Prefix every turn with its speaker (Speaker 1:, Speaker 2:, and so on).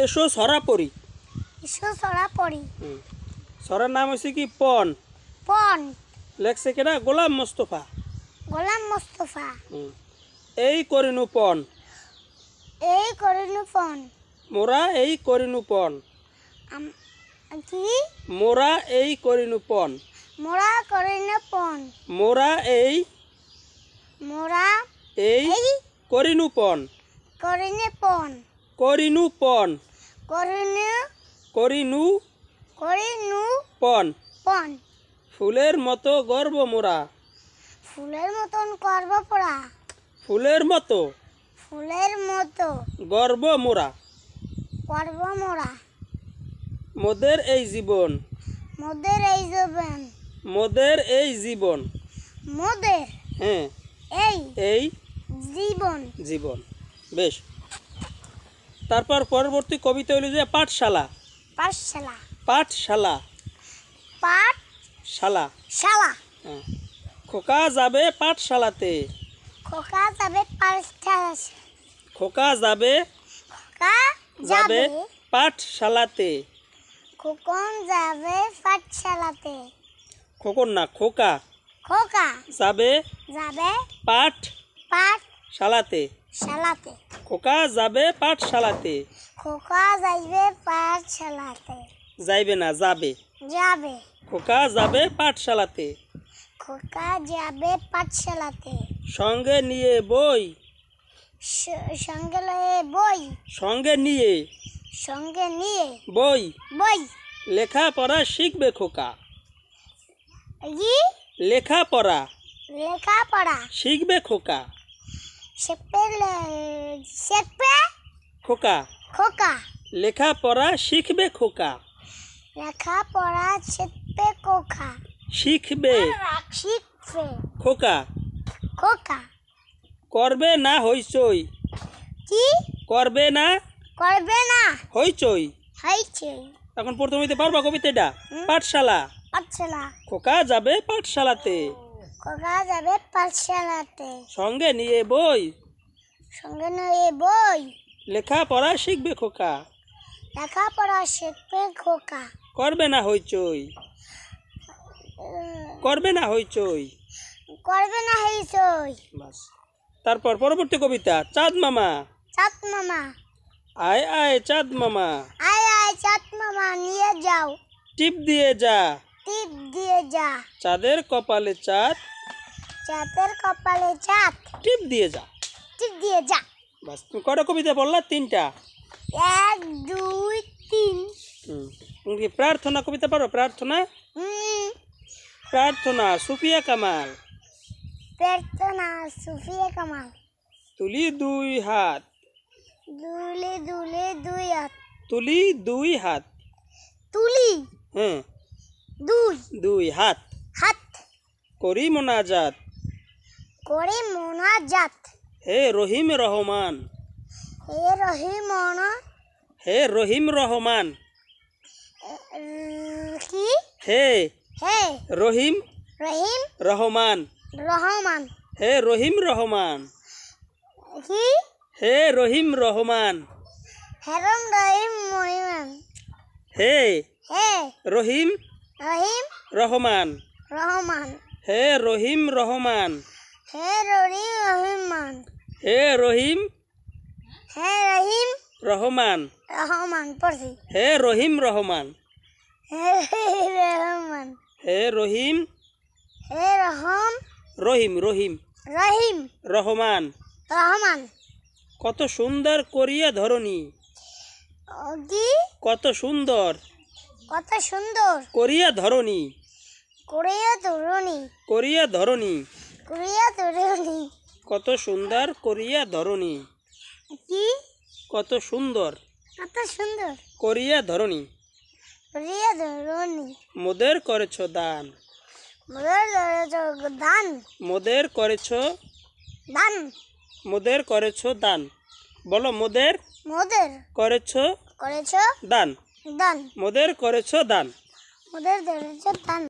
Speaker 1: এসো ছড়া পড়ি।
Speaker 2: এসো ছড়া পড়ি।
Speaker 1: ছড়ার নাম হচ্ছে কি পণ।
Speaker 2: পণ
Speaker 1: লেখছে কেনা গোলাম মোস্তফা।
Speaker 2: গোলাম মোস্তফা।
Speaker 1: এই করিনু পণ।
Speaker 2: এই করিনু পণ।
Speaker 1: মোরা এই করিনু পণ।
Speaker 2: কি?
Speaker 1: মোরা এই করিনু পণ।
Speaker 2: মোরা করিনু পণ।
Speaker 1: মোরা এই করিনু পণ।
Speaker 2: করিনু পণ।
Speaker 1: করিনু পণ।
Speaker 2: করিনু
Speaker 1: পণ।
Speaker 2: পণ।
Speaker 1: ফুলের মতো গর্ব মোরা।
Speaker 2: ফুলের মতন গর্ব পড়া।
Speaker 1: ফুলের মতো গর্ব মোরা।
Speaker 2: গর্ব মোরা।
Speaker 1: মোদের এই জীবন।
Speaker 2: মোদের এই জীবন।
Speaker 1: মোদের এই জীবন।
Speaker 2: মোদের
Speaker 1: হ্যাঁ এই
Speaker 2: জীবন।
Speaker 1: জীবন। বেশ। তারপর পরবর্তী কবিতা হইল যে পাঠশালা।
Speaker 2: পাঠশালা।
Speaker 1: পাঠশালা।
Speaker 2: পাঠশালা।
Speaker 1: খোকা যাবে পাঠশালাতে।
Speaker 2: খোকা যাবে পাঠশালাতে।
Speaker 1: খোকা যাবে পাঠশালাতে।
Speaker 2: খোকন যাবে পাঠশালাতে।
Speaker 1: খোকন না খোকা।
Speaker 2: খোকা
Speaker 1: যাবে
Speaker 2: পাঠশালাতে।
Speaker 1: খোকা যাবে পাঠশালাতে।
Speaker 2: খোকা যাইবে পাঠশালাতে।
Speaker 1: যাইবে না যাবে। খোকা যাবে পাঠশালাতে।
Speaker 2: খোকা যাবে পাঠশালাতে।
Speaker 1: সঙ্গে নিয়ে বই। সঙ্গে নিয়ে বই। লেখাপড়া শিখবে খোকা। লেখাপড়া শিখবে খোকা। খোকা লেখাপড়া শিখবে খোকা।
Speaker 2: লেখাপড়া শিখবে খোকা।
Speaker 1: শিখবে খোকা। করবে না হইচই।
Speaker 2: কি? করবে না
Speaker 1: হইচই। এখন প্রথম হইতে পারবা কবিতাটা। পাঠশালা। খোকা যাবে পাঠশালাতে। সঙ্গে নিয়ে বই। লেখাপড়া শিখবে খোকা। করবে না হইচই। বাস। তারপর পরবর্তী কবিতা চাঁদ মামা। আয় আয় চাঁদ মামা।
Speaker 2: নিয়ে যাও।
Speaker 1: টিপ দিয়ে যা। চাঁদের কপালে চাঁদ। টিপ দিয়ে যা। বাস। তুমি কটা কবিতা বললা? 3টা।
Speaker 2: 1 2 3।
Speaker 1: তুমি প্রার্থনা কবিতা পারো? প্রার্থনা সুফিয়া কামাল। তুলি 2 হাত। তুলি 2 হাত। হ্যাঁ 2 হাত। করি মোনাজাত। হে রহিম রহমান। হে রহিম রহমান।
Speaker 2: কি?
Speaker 1: হে রহিম রহমান। হে রহিম রহমান।
Speaker 2: কি?
Speaker 1: হে রহিম রহমান। হে রহিম রহমান। হে রহিম রহমান। হে রহিম রহমান। হে রহিম রহমান। হে রহিম রহমান। কত সুন্দর করিয়া ধরণী। কত সুন্দর করিয়া ধরণী। কত সুন্দর করিয়া ধরণী। কত সুন্দর করিয়া ধরণী। মোদের করেছ দান। মোদের করেছ দান। বলো মোদের করেছ দান। মোদের করেছ দান।